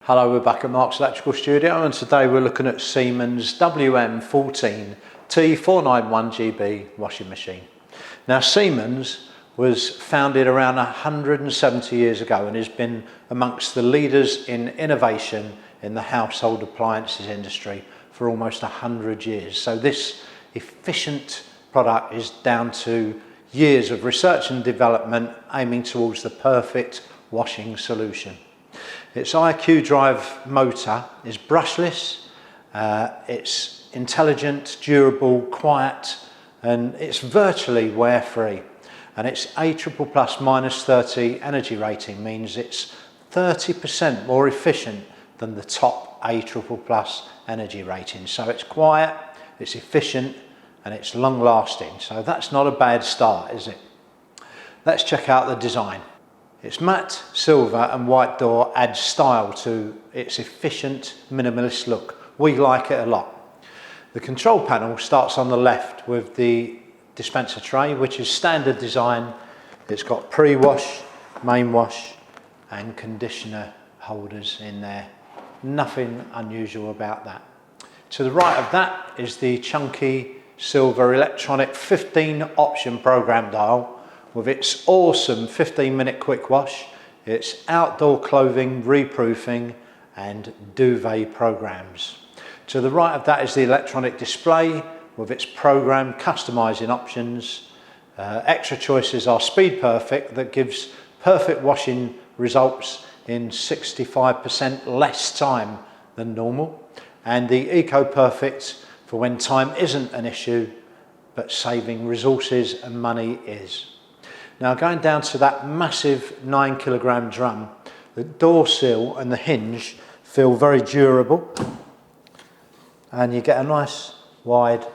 Hello, we're back at Mark's Electrical Studio and today we're looking at Siemens WM14T491GB washing machine. Now Siemens was founded around 170 years ago and has been amongst the leaders in innovation in the household appliances industry for almost 100 years. So this efficient product is down to years of research and development aiming towards the perfect washing solution. Its IQ drive motor is brushless, it's intelligent, durable, quiet, and it's virtually wear-free. And its A++ -30 energy rating means it's 30% more efficient than the top A++ energy rating. So it's quiet, it's efficient, and it's long-lasting. So that's not a bad start, is it? Let's check out the design. Its matte silver and white door adds style to its efficient minimalist look. We like it a lot. The control panel starts on the left with the dispenser tray, which is standard design. It's got pre-wash, main wash and conditioner holders in there. Nothing unusual about that. To the right of that is the chunky silver electronic 15 option program dial with its awesome 15-minute quick wash, its outdoor clothing reproofing and duvet programs. To the right of that is the electronic display with its program customizing options. Extra choices are Speed Perfect that gives perfect washing results in 65% less time than normal, and the Eco Perfect for when time isn't an issue but saving resources and money is. Now going down to that massive 9-kilogram drum, the door sill and the hinge feel very durable and you get a nice wide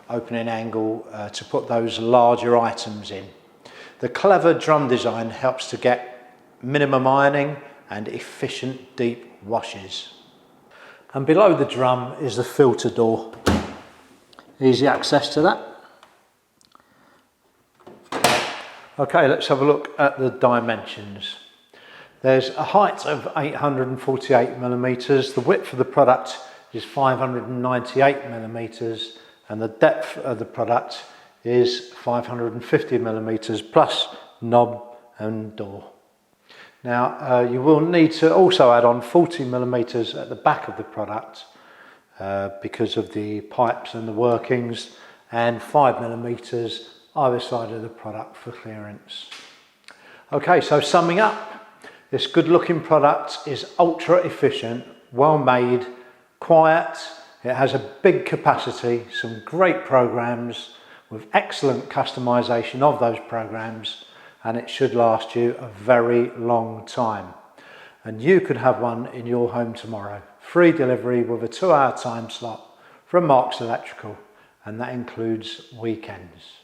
opening angle to put those larger items in. The clever drum design helps to get minimum ironing and efficient deep washes. And below the drum is the filter door. Easy access to that. Okay, let's have a look at the dimensions. There's a height of 848 millimeters. The width of the product is 598 millimeters, and the depth of the product is 550 millimeters plus knob and door. Now, you will need to also add on 40 millimeters at the back of the product because of the pipes and the workings, and 5 millimeters either side of the product for clearance. Okay, so summing up, this good looking product is ultra efficient, well made, quiet, it has a big capacity, some great programs with excellent customization of those programs, and it should last you a very long time. And you could have one in your home tomorrow. Free delivery with a 2-hour time slot from Mark's Electrical, and that includes weekends.